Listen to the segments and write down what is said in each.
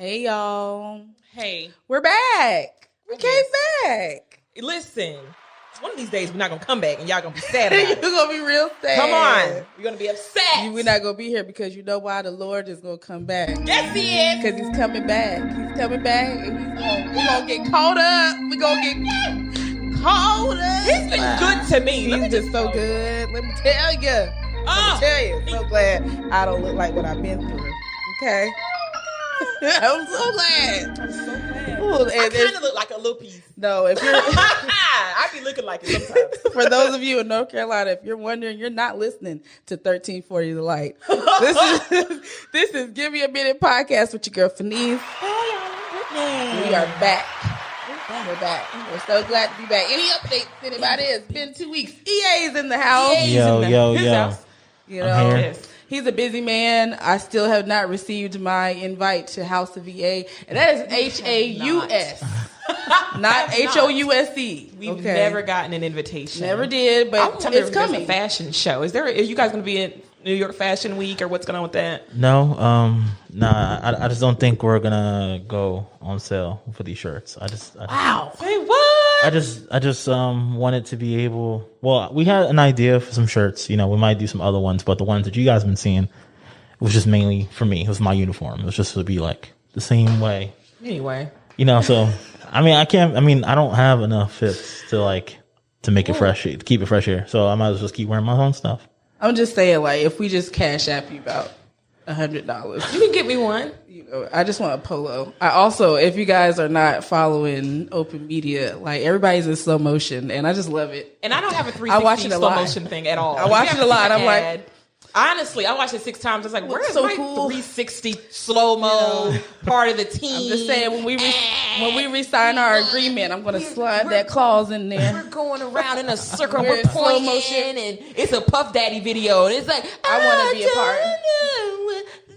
Hey, y'all. Hey. We're back. We came back. Listen, one of ththese days we're not going to come back and y'all going to be sad about it. You're going to be real sad. Come on. You're going to be upset. We're not going to be here because you know why? The Lord is going to come back. Yes, he is. Because he's coming back. He's coming back and we're going to get caught up. We're going to get caught up. He's been good to me. He's just so good. Let me tell you. So glad I don't look like what I've been through. Okay? I'm so glad. Ooh, I kind of look like a little piece. No, if you're... I be looking like it sometimes. For those of you in North Carolina, if you're wondering, you're not listening to 1340 The Light. This is Give Me a Minute podcast with your girl, Phanice. We are back. We're back. We're so glad to be back. Any updates, anybody? It's been 2 weeks. EA's in the house. Yo. You know, he's a busy man. I still have not received my invite to House of EA. And that is HAUS. Not HOUSE. We've never gotten an invitation. Never did, but it's coming. There's a fashion show. Are you guys going to be in New York Fashion Week or what's going on with that? No, I just don't think we're gonna go on sale for these shirts. Wow. Say what? I just wanted to be able. Well, we had an idea for some shirts. You know, we might do some other ones, but the ones that you guys have been seeing, it was just mainly for me. It was my uniform. It was just to be like the same way. Anyway, you know. So I don't have enough fits to make it fresh, to keep it fresh here. So I might as well just keep wearing my own stuff. I'm just saying, like, if we just cash app you about $100, you can get me one. You know, I just want a polo. I also, if you guys are not following open media, like, everybody's in slow motion, and I just love it. And I don't have a 360 slow motion thing at all. I watch it a lot. I'm like, honestly, I watched it 6 times. It's like, where's my 360 slow mo part of the team? I'm just saying, when we re-sign our agreement, I'm going to slide that clause in there. We're going around in a circle, we're slow motion, and it's a Puff Daddy video, and it's like, I want to be a part.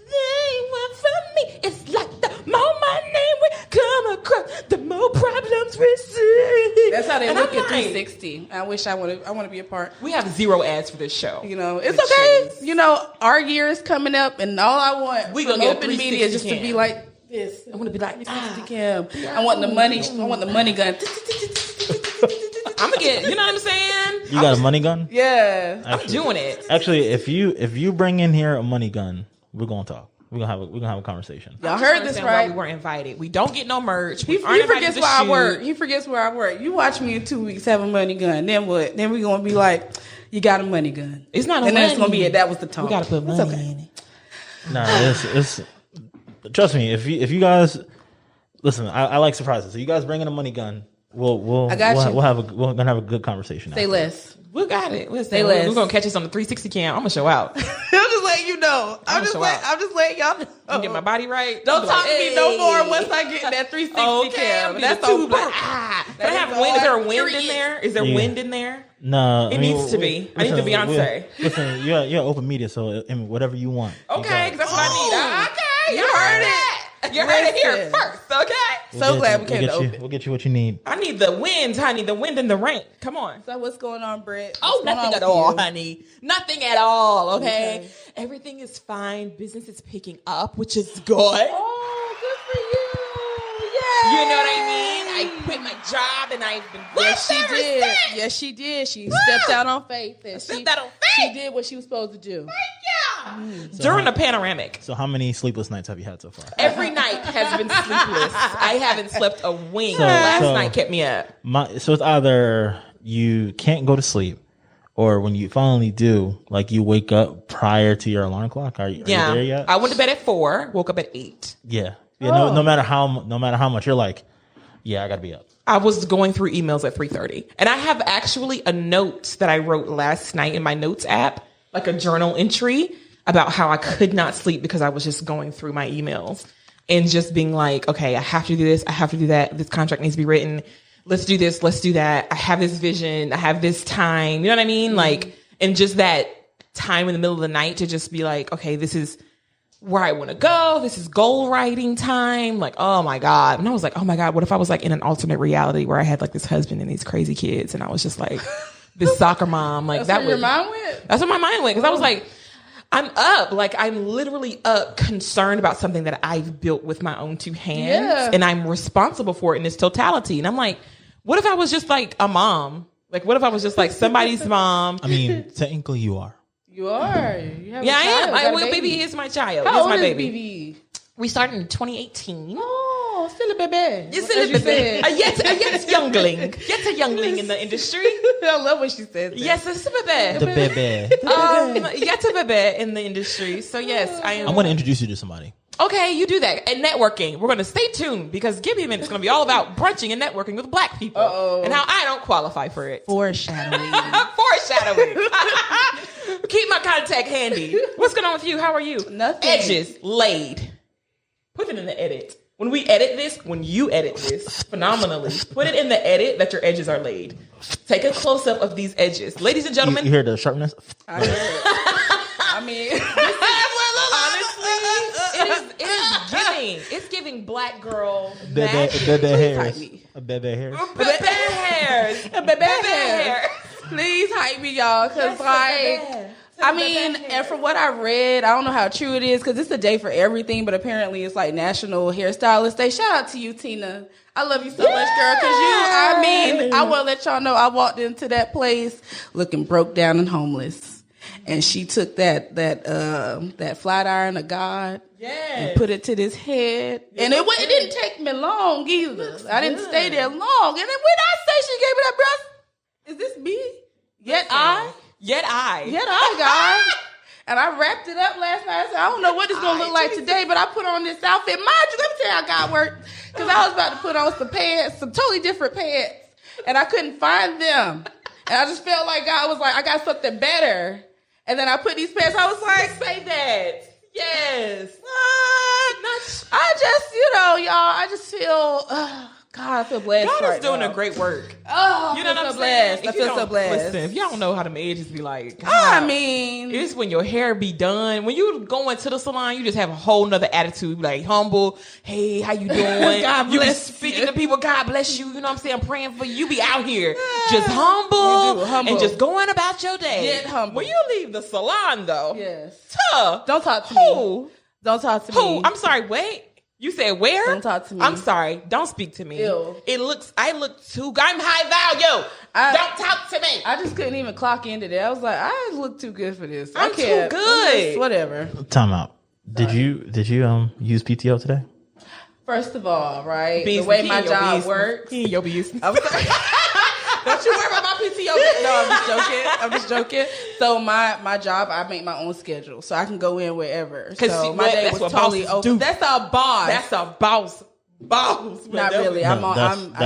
They want from me. It's like the more my name we come across, the more problems we see. That's how they look at 360. I wish I want to be a part. We have 0 ads for this show. You know, it's okay. You know, our year is coming up, and all I want from open media is just to be like this. I want to be like cam. I want the money. I want the money gun. I'm gonna get. You know what I'm saying? You got a money gun? Yeah, I'm doing it. Actually, if you bring in here a money gun, we're gonna talk. We're gonna have a conversation. Y'all heard this, right? We weren't invited. We don't get no merch. He forgets where I work. He forgets where I work. You watch me in 2 weeks have a money gun. Then what? Then we're gonna be like, you got a money gun. It's not a money. And that's gonna be it. That was the talk. We gotta put money in it. Nah, it's trust me. If you guys listen, I like surprises. So you guys bring in a money gun. We're gonna have a good conversation. Say less. We got it. Say less. We're gonna catch us on the 360 cam. I'm gonna show out. I'm just letting you know. I'm just letting y'all know. I'm getting my body right. Don't talk to me no more once I get that 360 cam. That's too like, Can I have wind? Is there a wind in there? Is there wind in there? No, it needs to be. I need the Beyonce. Listen, you're open media, so whatever you want. Okay, that's what I need. Okay, you heard it. You heard it here first, okay? So glad we came to open. We'll get you what you need. I need the wind, honey. The wind and the rain. Come on. So what's going on, Britt? Nothing at all, honey. Nothing at all, okay? Everything is fine. Business is picking up, which is good. Oh, good for you. Yeah. You know what I mean? I quit my job and I've been Yes, she did. She stepped out on faith. And she did what she was supposed to do. During the panoramic. So how many sleepless nights have you had so far? Every night has been sleepless. I haven't slept a wink. Last night kept me up. So it's either you can't go to sleep, or when you finally do, like you wake up prior to your alarm clock. Are you there yet? I went to bed at 4, woke up at 8. Yeah. No matter how much you're like, yeah, I gotta be up. I was going through emails at 3:30, and I have actually a note that I wrote last night in my notes app, like a journal entry about how I could not sleep because I was just going through my emails and just being like, okay, I have to do this. I have to do that. This contract needs to be written. Let's do this. Let's do that. I have this vision. I have this time. You know what I mean? Mm-hmm. Like, and just that time in the middle of the night to just be like, okay, this is where I want to go. This is goal writing time. Like, oh my God. And I was like, oh my God, what if I was like in an alternate reality where I had like this husband and these crazy kids and I was just like this soccer mom. Like that's where your mind went? That's where my mind went. Cause I was like, I'm up. Like, I'm literally up, concerned about something that I've built with my own two hands, and I'm responsible for it in its totality. And I'm like, what if I was just like a mom? Like, what if I was just like somebody's mom? I mean, technically, you are. You are. You have Yeah, a child. I am. Well, baby is my child. How He's old my is baby. BB? We started in 2018. Oh, still a baby. You're still a baby. Yet youngling. Yet a youngling in the industry. I love when she says that. Yes, it's a baby. The baby. Yet a baby in the industry. So yes, I am. I'm going to introduce you to somebody. Okay, you do that. And networking. We're going to stay tuned because Gimme a Minute is going to be all about brunching and networking with Black people. And how I don't qualify for it. Foreshadowing. Foreshadowing. Keep my contact handy. What's going on with you? How are you? Nothing. Edges laid. Put it in the edit. When you edit this phenomenally, put it in the edit that your edges are laid. Take a close-up of these edges. Ladies and gentlemen. You hear the sharpness? I heard it. I mean, honestly, it is giving. It's giving Black girl Bebe hairs. Bebe hairs. Bebe hairs. Bebe hair. Please hype me, y'all, because I mean, and from what I read, I don't know how true it is because it's a day for everything, but apparently it's like National Hairstylist Day. Shout out to you, Tina. I love you so much, girl, because I want to let y'all know I walked into that place looking broke down and homeless. And she took that flat iron of God and put it to this head. And it didn't take me long either. I didn't stay there long. And then when I say she gave me that breast, is this me? Yet I, guys. And I wrapped it up last night. I said, I don't know what it's going to look like today, but I put on this outfit. Mind you, let me tell you how God worked. Because I was about to put on some pants, some totally different pants. And I couldn't find them. And I just felt like God was like, I got something better. And then I put these pants. I was like, say that. Yes. I just, y'all, I just feel... God, I feel blessed. God is doing a great work. Oh, you know what I'm blessed. saying? I feel so blessed. Listen, if y'all don't know how them edges be like, God, I mean, it's when your hair be done. When you go into the salon, you just have a whole nother attitude, like humble. Hey, how you doing? God you bless be speaking to people. God bless you. You know what I'm saying? I'm praying for you. You be out here just humble and just going about your day. Get humble. When you leave the salon, though, yes. Don't talk to me. Don't talk to me. Who? I'm sorry. Wait. You said where? Don't talk to me. I'm sorry. Don't speak to me. Ew. I look too, I'm high value. Don't talk to me. I just couldn't even clock into that. I was like, I look too good for this. I'm too good. Whatever. Time out. Did you use PTO today? First of all, right, the way my job works. You'll be used. I'm sorry. Don't you worry about my PTO. No, I'm just joking. So my job, I make my own schedule, so I can go in wherever. So my day was totally open. That's a boss. That's a boss. Boss. Not really. I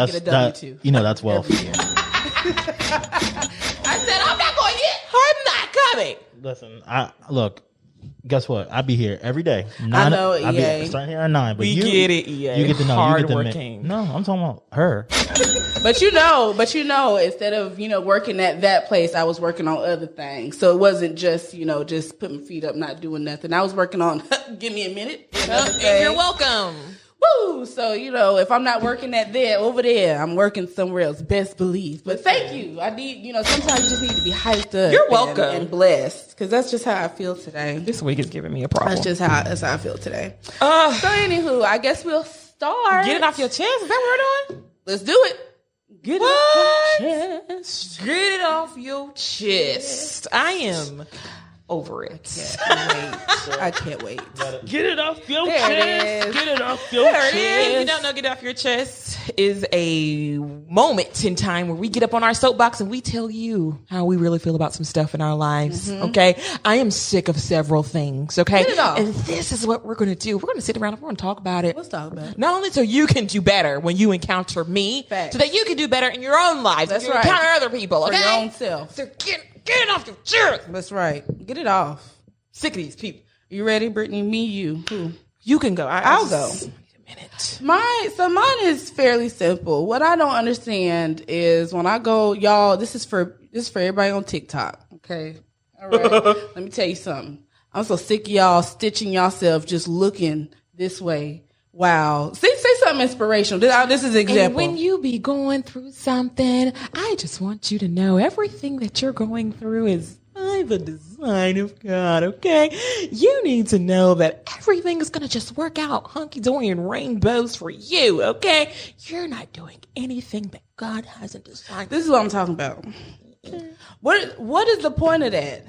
get a W-2. That's well for you. I said I'm not going yet. I'm not coming. Listen, guess what? I be here every day. I know, I be starting here at 9. But we get it, EA. You get to know. Hardworking. No, I'm talking about her. But instead of working at that place, I was working on other things. So it wasn't just just putting my feet up, not doing nothing. I was working on give me a minute. And you're welcome. Woo! So, if I'm not working over there, I'm working somewhere else. Best believe. But thank you. I need, sometimes you just need to be hyped up. You're welcome. And blessed. Because that's just how I feel today. This week is giving me a problem. That's how I feel today. So, anywho, I guess we'll start. Get it off your chest. Is that what we're doing? Let's do it. Get it off your chest. Get it off your chest. I am over it. I can't wait. Get it off your chest. Get it off your chest. If you don't know, Get Off Your Chest is a moment in time where we get up on our soapbox and we tell you how we really feel about some stuff in our lives. Mm-hmm. Okay? I am sick of several things. Okay? Get it off. And this is what we're going to do. We're going to sit around and we're going to talk about it. Let's talk about it. Not only so you can do better when you encounter me, Facts. so that you can do better in your own lives. That's you right. Encounter other people. Okay? For your own self. So get it off your chest. That's right. Get it off. Sick of these people. You ready, Brittany? Me, you. Who? You can go. I'll go. Wait a minute. Mine is fairly simple. What I don't understand is when I go, y'all, this is for everybody on TikTok. Okay. All right. Let me tell you something. I'm so sick of y'all stitching yourself just looking this way. Wow. Say something inspirational. This is an example. And when you be going through something, I just want you to know everything that you're going through is by the design of God, okay? You need to know that everything is going to just work out hunky-dory and rainbows for you, okay? You're not doing anything that God hasn't designed. This is what I'm talking about. What is the point of that?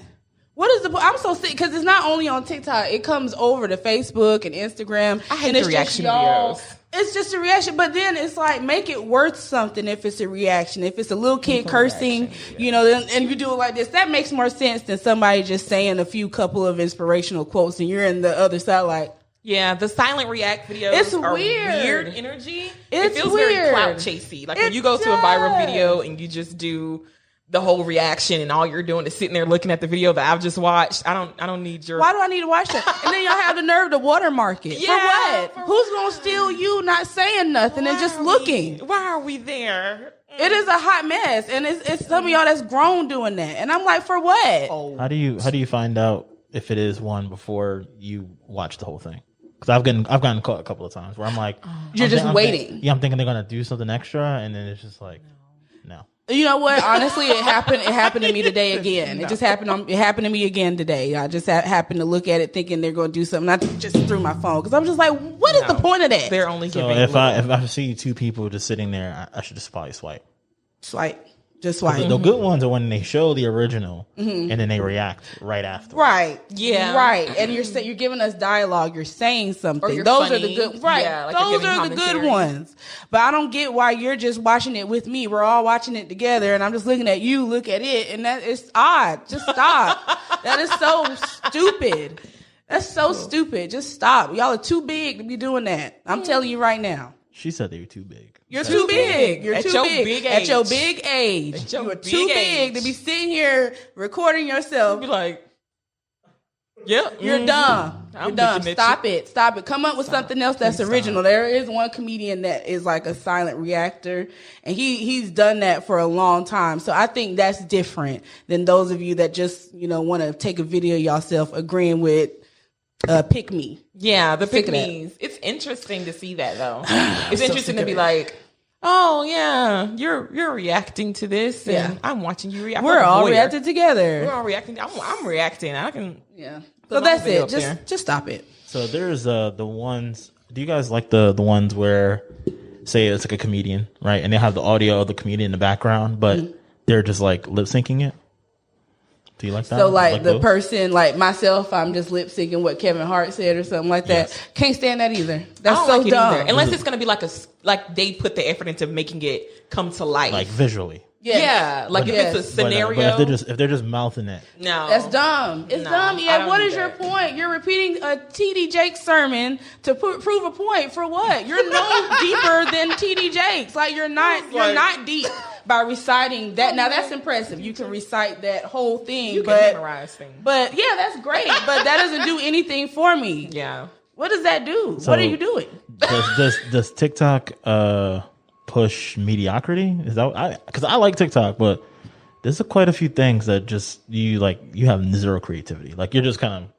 What is the? I'm so sick because it's not only on TikTok. It comes over to Facebook and Instagram. I hate the reaction videos. It's just a reaction, but then it's like make it worth something if it's a reaction. If it's a little kid cursing, and you do it like this, that makes more sense than somebody just saying a couple of inspirational quotes and you're in the other side like. Yeah, the silent react videos it's are weird. Weird energy. It feels weird. very clout chasey. Like when you go to a viral video and you just do the whole reaction and all you're doing is sitting there looking at the video that I've just watched. I don't need your. Why do I need to watch that? And then y'all have the nerve to watermark it. Yeah, for what? Who's gonna steal you not saying nothing and just looking? Why are we there? It is a hot mess, and it's some of y'all that's grown doing that, and I'm like, for what? Oh, How do you find out if it is one before you watch the whole thing? Because I've gotten caught a couple of times where I'm like, you're just waiting. I'm thinking they're gonna do something extra, and then it's just like, no. You know what? Honestly, it happened to me today again. It just happened. It happened to me again today. I just happened to look at it thinking they're going to do something. I just threw my phone because I'm just like, what is the point of that? They're only So giving. if I see two people just sitting there, I should just probably swipe. Just swipe. The good ones are when they show the original and then they react right after. Right. Yeah. Right. And you're giving us dialogue. You're saying something. Or you're Those funny. are the good. Right. Yeah, like those you're are giving the good commentary. ones. But I don't get why you're just watching it with me. We're all watching it together, and I'm just looking at you. Look at it, and that is odd. Just stop. That is so stupid. That's so stupid. Just stop. Y'all are too big to be doing that. I'm telling you right now. She said they were too big. You're too big. You're At too your big. big At your age. big age. At your You are big too big age. to be sitting here recording yourself. Be like, yep, You're dumb. I'm You're dumb. looking at Stop it. Stop it. Come up with something else that's original. There is one comedian that is like a silent reactor, and he's done that for a long time. So I think that's different than those of you that just want to take a video of yourself agreeing with pick me. Yeah, the Stick it pick-me's. It's interesting to see that though. It's interesting to be like, oh yeah, you're reacting to this, and Yeah. I'm watching you react. We're I'm a all voyeur. reacting together. We're all reacting. I'm reacting. I can. Yeah. Put So my that's video it. up there. Just stop it. So there's the ones. Do you guys like the ones where, say it's like a comedian, right, and they have the audio of the comedian in the background, but they're just like lip syncing it? Do you like that? So like the those? person, like myself, I'm just lip syncing what Kevin Hart said or something like that. Yes. Can't stand that either. I That's don't so like it dumb. either. Unless it's gonna be like they put the effort into making it come to life. like visually. Yes. Yeah, like But- if it's a yes. scenario. But if they're just mouthing it, no, That's dumb. It's No, dumb. I Yeah. don't What do is your that. point? You're repeating a TD Jakes sermon to prove a point for what? You're no deeper than TD Jakes. Like you're not deep by reciting that. Now that's impressive. You can recite that whole thing. you can memorize things. But yeah, that's great. But that doesn't do anything for me. Yeah. What does that do? So- What are you doing? does TikTok push mediocrity? Is that because I like TikTok, but there's quite a few things that just you have zero creativity. Like you're just kind of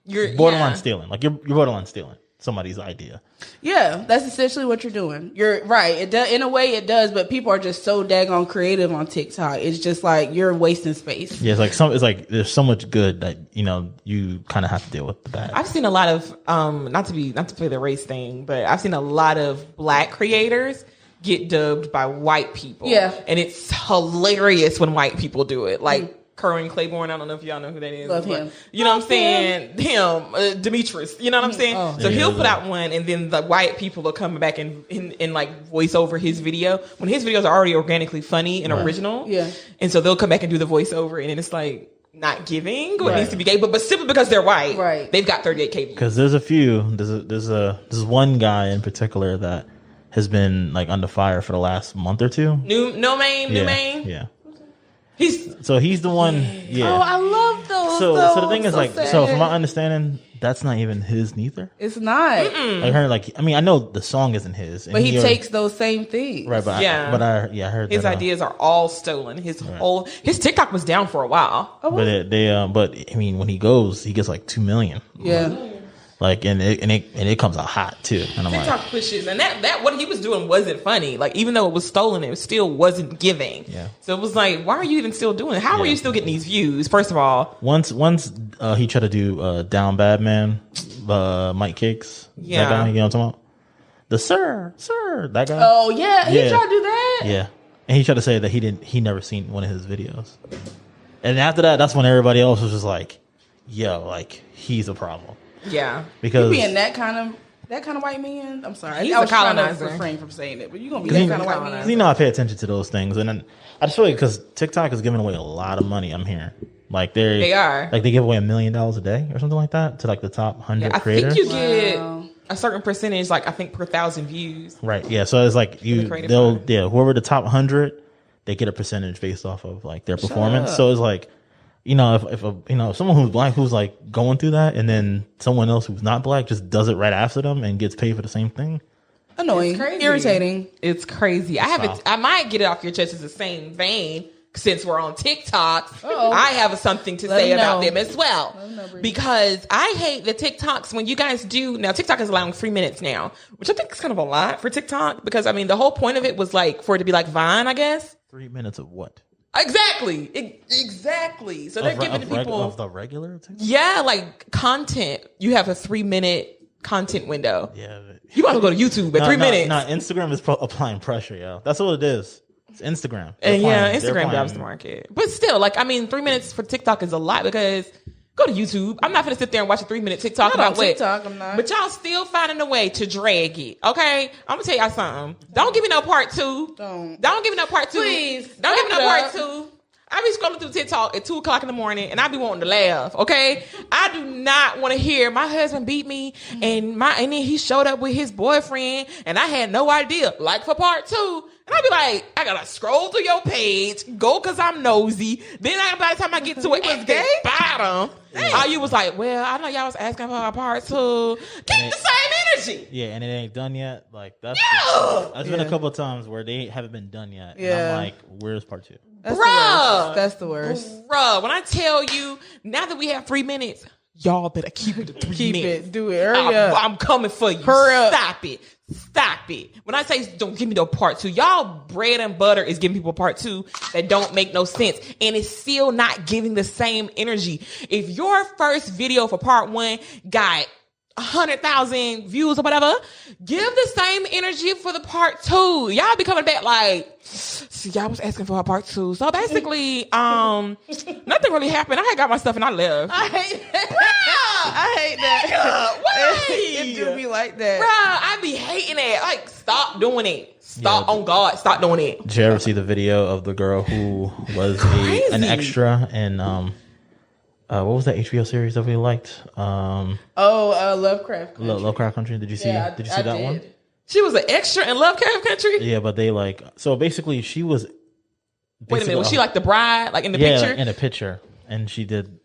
You're borderline yeah. stealing. Like you're borderline stealing somebody's idea. Yeah, that's essentially what you're doing. You're right. It does, in a way it does, but people are just so daggone creative on TikTok. It's just like you're wasting space. Yeah, it's like there's so much good that you kind of have to deal with the bad. I've seen a lot of not to play the race thing, but I've seen a lot of black creators get dubbed by white people. Yeah. And it's hilarious when white people do it. Like Curran Claiborne, I don't know if y'all know who that is. Love but him. You know what I'm saying? Him, Demetrius. You know what I'm saying? Oh. So Yeah, he'll yeah. put out one, and then the white people will come back and like voice over his video when his videos are already organically funny and original. Yeah. And so they'll come back and do the voiceover, and it's like not giving what Right. needs to be gay, but simply because they're white, Right. they've got 38K. Because there's a few. There's one guy in particular that has been like under fire for the last month or two. New Maine. Yeah. He's So he's the one. Yeah. Oh, I love those. So the thing is, like, sad. so from my understanding, that's not even his neither. It's not. I heard, like, I mean, I know the song isn't his, and But he already- takes those same things. right, but Yeah. I heard his that, ideas are all stolen. His TikTok was down for a while. but I mean, when he goes, he gets like 2 million. Yeah. Like, and it comes out hot too. And I'm TikTok like, pushes, and that what he was doing wasn't funny. Like, even though it was stolen, it still wasn't giving. Yeah. So it was like, why are you even still doing it? How are you still getting these views? First of all, once he tried to do Down Bad Man, Mike Cakes. Yeah. That guy, you know what I'm talking about? The sir, that guy. Oh yeah, he tried to do that. Yeah, and he tried to say that he never seen one of his videos. And after that, that's when everybody else was just like, yo, like, he's a problem. yeah, Because being that kind of white man. I'm sorry, He's I was a trying to colonizer. refrain from saying it, but you're gonna be that kind of white man. you know, I pay attention to those things, and then I just feel like because TikTok is giving away a lot of money. I'm hearing like they are like they give away $1 million a day or something like that to like the top 100 I creators. think you get a certain percentage, like I think per 1,000 views. Right. Yeah. So it's like whoever the top 100, they get a percentage based off of like their performance. So it's like, you know, if someone who's black who's like going through that, and then someone else who's not black just does it right after them and gets paid for the same thing. Annoying, irritating. It's crazy. I might get it off your chest as the same vein. Since we're on TikTok, I have something to say about them as well. Because I hate the TikToks when you guys do. Now, TikTok is allowing 3 minutes now, which I think is kind of a lot for TikTok. Because, I mean, the whole point of it was like for it to be like Vine, I guess. 3 minutes of what? Exactly. Exactly. So they're giving people. Of the regular TikTok? Yeah, like content. You have a 3 minute content window. Yeah. You want to go to YouTube at 3 minutes. No, Instagram is applying pressure, yo. That's what it is. It's Instagram. And Instagram drives the market. But still, like, I mean, 3 minutes for TikTok is a lot because go to YouTube. I'm not going to sit there and watch a 3 minute TikTok about TikTok, I'm not. But y'all still finding a way to drag it. Okay? I'm going to tell y'all something. Don't give me no part two. Don't give me no part two. Please. Don't give me no part two. I be scrolling through TikTok at 2:00 in the morning and I be wanting to laugh, okay? I do not want to hear my husband beat me and then he showed up with his boyfriend and I had no idea. Like for part two. And I be like, I gotta scroll through your page, go cause I'm nosy. Then by the time I get to it at the bottom, all you was like, well, I know y'all was asking for a part two. Keep the same energy. Yeah, and it ain't done yet. Like that's been a couple of times where they haven't been done yet. Yeah. And I'm like, where's part two? That's the worst. Bruh, when I tell you, now that we have 3 minutes, y'all better keep it to 3 minutes. Keep it. Do it. Hurry up. I'm coming for you. Hurry up. Stop it. When I say don't give me no part two, y'all bread and butter is giving people part two that don't make no sense. And it's still not giving the same energy. If your first video for part one got 100,000 views or whatever, give the same energy for the part two. Y'all be coming back like, see, y'all was asking for a part two. So basically, nothing really happened. I had got my stuff and I left. I hate that. Why? It do be like that. Bruh, I be hating it. Like, stop doing it. Stop, on God, stop doing it. Did you ever see the video of the girl who was an extra in what was that HBO series that we liked? Lovecraft Country. Lovecraft Country. Did you see? Did you see that one? She was an extra in Lovecraft Country? Yeah, but they like so basically she was. Wait a minute, was she like the bride, like in the picture? Yeah, in a picture, and she did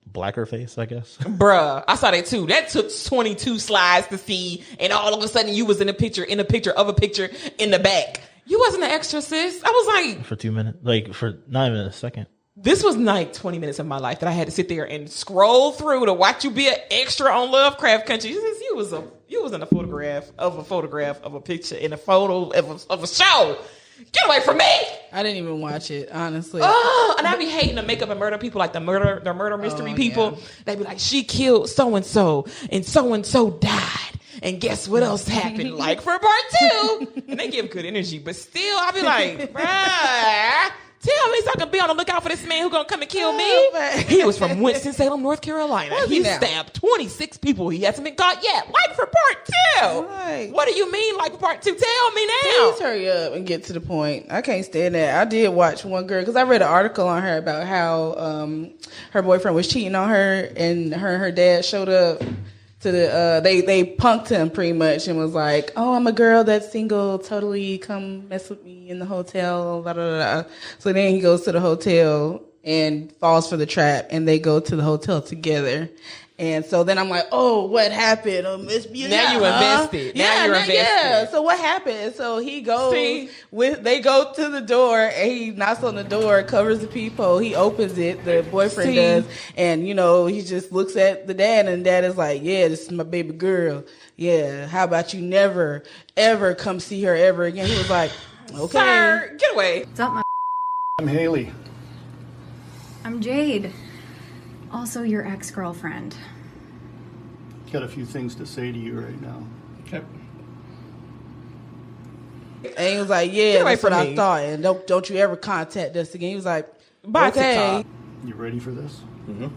blacker face, I guess. Bruh, I saw that too. That took 22 slides to see, and all of a sudden you was in a picture of a picture in the back. You wasn't an extra, sis. I was like for 2 minutes, like for not even a second. This was like 20 minutes of my life that I had to sit there and scroll through to watch you be an extra on Lovecraft Country. You was in a photograph of a picture in a photo of a show. Get away from me! I didn't even watch it, honestly. Oh, and I be hating the makeup and murder people, like the murder mystery people. Yeah. They be like, she killed so and so died. And guess what else happened? Like for part two. And they give good energy, but still I be like, bruh. Tell me so I can be on the lookout for this man who's going to come and kill me. He was from Winston-Salem, North Carolina. He stabbed 26 people. He hasn't been caught yet. Like for part two. Right. What do you mean like for part two? Tell me now. Please hurry up and get to the point. I can't stand that. I did watch one girl because I read an article on her about how her boyfriend was cheating on her and her dad showed up to the they punked him pretty much and was like, oh, I'm a girl that's single, totally come mess with me in the hotel, blah, blah, blah. So then he goes to the hotel and falls for the trap, and they go to the hotel together. And so then I'm like, oh, what happened? Oh, Miss Beauty. Now you invested. Now you're invested. Yeah. So what happened? So he goes they go to the door, and he knocks on the door, covers the peephole. He opens it, the boyfriend does, and he just looks at the dad, and dad is like, yeah, this is my baby girl. Yeah, how about you never, ever come see her ever again? He was like, okay. Sir, get away. What's up, I'm Haley. I'm Jade. Also your ex-girlfriend. Got a few things to say to you right now. Okay. And he was like, yeah, that's what I thought. And don't you ever contact us again. He was like, bye, okay. TikTok. You ready for this? Mm-hmm.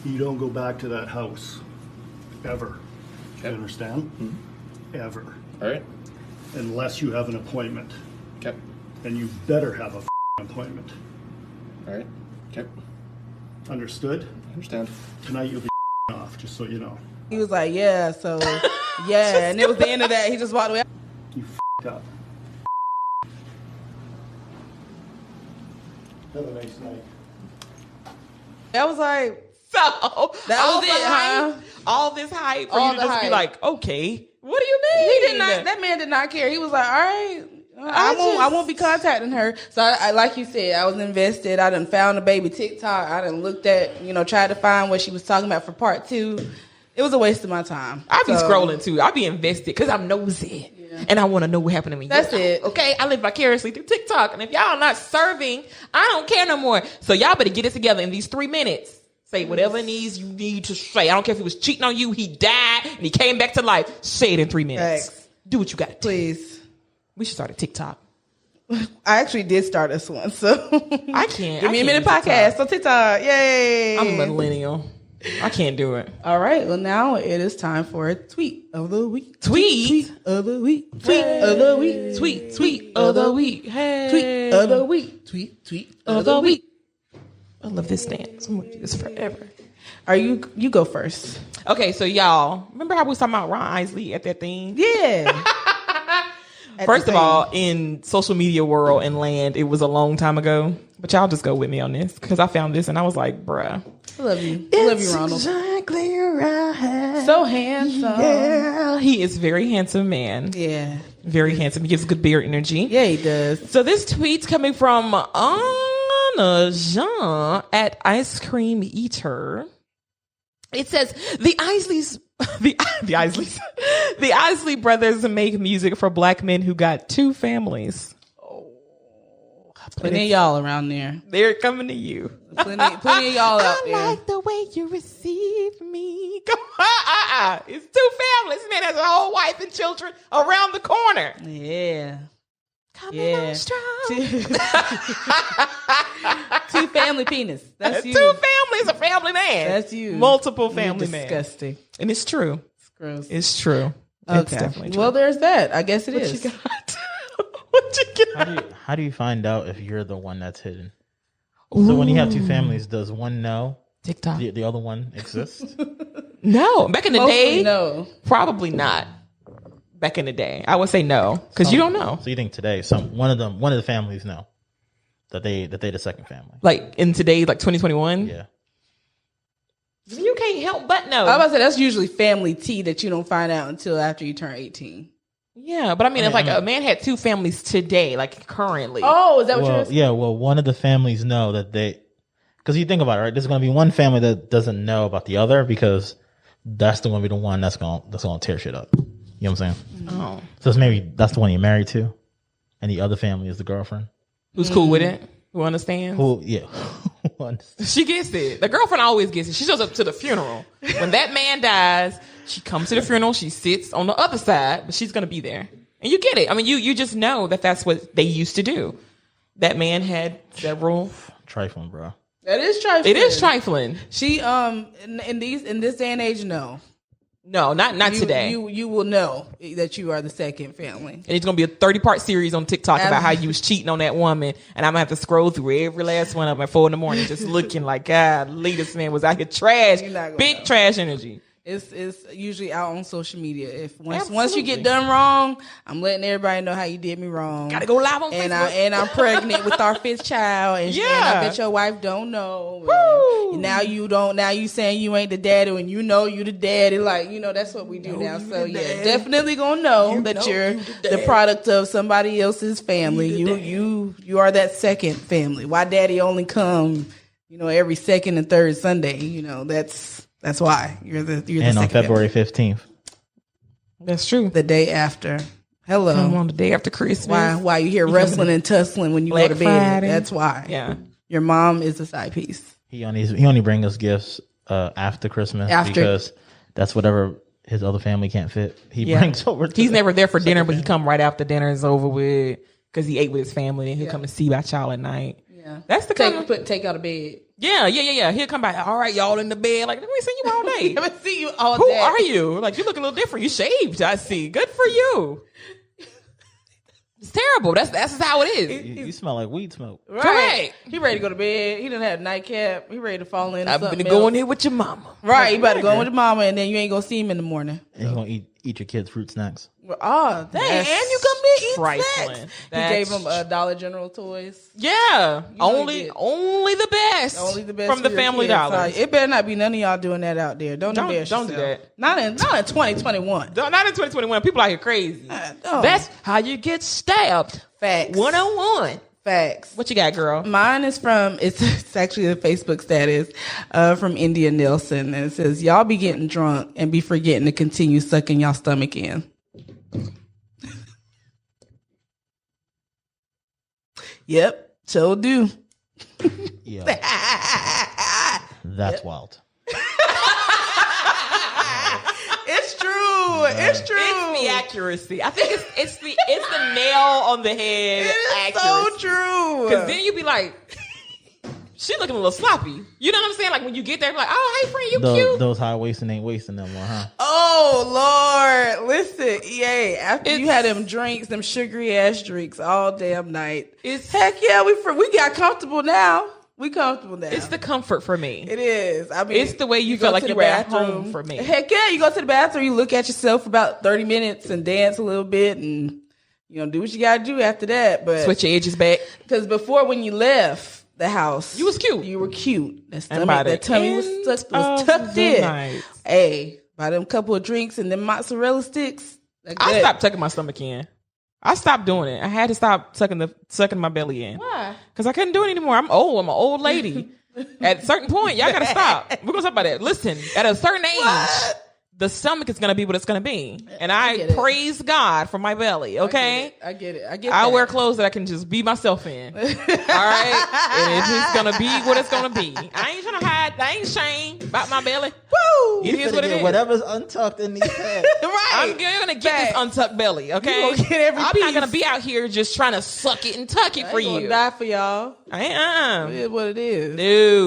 You don't go back to that house. Ever. Okay. You understand? Mm-hmm. Ever. All right. Unless you have an appointment. Okay. And you better have a appointment. All right. Okay. Understood? I understand. Tonight you'll be off, just so you know. He was like, yeah, so, yeah. And it was the end of that. He just walked away. You up. Have a nice night. I was like, So that was it, huh? All this hype for All you to the just be hype. like, okay, what do you mean? He did not. That man did not care. He was like, all right. I won't be contacting her. So I like you said, I was invested. I done found the baby TikTok. I done looked at, tried to find what she was talking about for part 2. It was a waste of my time. I be scrolling too. I be invested because I'm nosy. And I want to know what happened to me. That's it. Okay, I live vicariously through TikTok. And if y'all not serving, I don't care no more. So y'all better get it together in these 3 minutes. Say whatever needs you need to say. I don't care if he was cheating on you, he died, and he came back to life. Say it in 3 minutes. Thanks. Do what you got to do. Please. We should start a TikTok. I actually did start this one, so I can't. Give me a minute podcast. So TikTok, yay! I'm a millennial. I can't do it. All right. Well, now it is time for a tweet of the week. Tweet of the week. Tweet of the week. Tweet of the week. Hey. Tweet of the week. Tweet of the week. I love this dance. I'm gonna do this forever. You go first. Okay, so y'all remember how we was talking about Ron Isley at that thing? Yeah. First of all, in social media world and land, it was a long time ago. But y'all just go with me on this because I found this and I was like, bruh. I love you. I love you, Ronald. Exactly right. So handsome. Yeah, he is a very handsome man. Yeah. Very handsome. He gives good beard energy. Yeah, he does. So this tweet's coming from Anna Jean at Ice Cream Eater. It says the Isley brothers make music for black men who got 2 families. Plenty of y'all around there. They're coming to you. Plenty of y'all out there. I like the way you receive me. Come on. It's 2 families. Man has a whole wife and children around the corner. Yeah. Coming on strong. 2 family penis. That's you. 2 families, a family man. That's you. Multiple family man. Disgusting. And it's true. It's gross. It's true. Okay. It's definitely true. Well, there's that. I guess it is. What you got? What you got? How do you find out if you're the one that's hidden? So when you have 2 families, does one know TikTok. the other one exists? No. Back in the day, no. probably not. Back in the day, I would say no because you don't know. So you think today, one of the families know that they the second family? Like in today, like 2021. Yeah. You can't help but know. I was about to say that's usually family tea that you don't find out until after you turn 18. Yeah, but I mean, if a man had 2 families today, like currently. Oh, is that what you're saying? Yeah, well, one of the families know that because you think about it, right? There's going to be one family that doesn't know about the other because that's going to be the one that's going to tear shit up. You know what I'm saying? Oh. So it's maybe that's the one you're married to, and the other family is the girlfriend. Who's cool with it? Who understands? Yeah. She gets it. The girlfriend always gets it. She shows up to the funeral. When that man dies, she comes to the funeral. She sits on the other side, but she's going to be there. And you get it. I mean, you just know that that's what they used to do. That man had several. Trifling, bro. That is trifling. It is trifling. She in this day and age, no. No, not today. You will know that you are the second family. And it's going to be a 30-part series on TikTok about how you was cheating on that woman. And I'm going to have to scroll through every last one of them at 4 a.m, just looking like, God, this man was out here trash. Big trash energy. It's usually out on social media. If once you Absolutely. get done wrong, I'm letting everybody know how you did me wrong. Gotta go live on Facebook. And I'm pregnant with our 5th child, and I bet your wife don't know. And now you don't. Now you saying you ain't the daddy, when you know you the daddy. Like, that's what we do now. So yeah, definitely gonna know that you're the product of somebody else's family. You are that second family. Why daddy only come, every second and third Sunday? That's why you're the And on second February 15th. That's true. the day after. Hello. Come on the day after Christmas. Why you hear wrestling and tussling when you Black go to bed? Friday. That's why. Yeah. Your mom is a side piece. He only bring us gifts after Christmas because that's whatever his other family can't fit. He brings over. He's never there for dinner, but he come right after dinner is over with because he ate with his family, and he'll come to see about y'all at night. Yeah, that's the kind of take out of bed. Yeah. He'll come by. All right, y'all in the bed. Like, let me see you all day. Let me see you all Who day. are you? Like, you look a little different. You shaved. I see. Good for you. It's terrible. That's how it is. You smell like weed smoke. Right. Correct. He ready to go to bed. He done had a nightcap. He ready to fall in. I've been going here with your mama. Right. You about to go in with your mama, and then you ain't gonna see him in the morning. And he's gonna eat your kids' fruit snacks. Oh, dang! And you come to eat trifling. snacks. He gave him Dollar General toys. Yeah, only did. the best. Only the best from the for your Family kids. Dollar. It better not be none of y'all doing that out there. Don't embarrass don't do yourself. that. Not in 2021. Not in 2021. People out here crazy. No. That's how you get stabbed. Facts. 101. Facts. What you got, girl? Mine is from, it's actually a Facebook status from India Nelson. And it says, y'all be getting drunk and be forgetting to continue sucking y'all stomach in. Yep, so do. Yeah. That's wild. It's true. It's true. It's the accuracy. I think it's the nail on the head. It's so true. Because then you be like, she looking a little sloppy. You know what I'm saying? Like when you get there, like, oh, hey friend, you cute. Those high waisting ain't wasting them more, huh? Oh Lord, listen, EA. After you had them drinks, them sugary ass drinks all damn night. Heck yeah, we got comfortable now. We comfortable now. It's the comfort for me. It is. I mean, it's the way you feel like you were at home for me. Heck yeah, you go to the bathroom, you look at yourself for about 30 minutes and dance a little bit and do what you gotta do after that. But switch your edges back. Because before, when you left the house, you was cute. You were cute. That tummy was tucked in. Night. Hey, by them couple of drinks and them mozzarella sticks. I stopped tucking my stomach in. I stopped doing it. I had to stop sucking my belly in. Why? Because I couldn't do it anymore. I'm old. I'm an old lady. At a certain point, y'all gotta stop. We're gonna talk about that. Listen, at a certain age, the stomach is gonna be what it's gonna be, and I praise God for my belly. Okay, I get it. I wear clothes that I can just be myself in. All right, and it's just gonna be what it's gonna be. I ain't trying to hide. I ain't ashamed about my belly. Woo! It is what it is. Whatever's untucked in these pants. Right. I'm gonna get this untucked belly. Okay, You gonna get every I'm piece. not gonna be out here just trying to suck it and tuck it for I ain't you. gonna die for y'all. I am. It is what it is.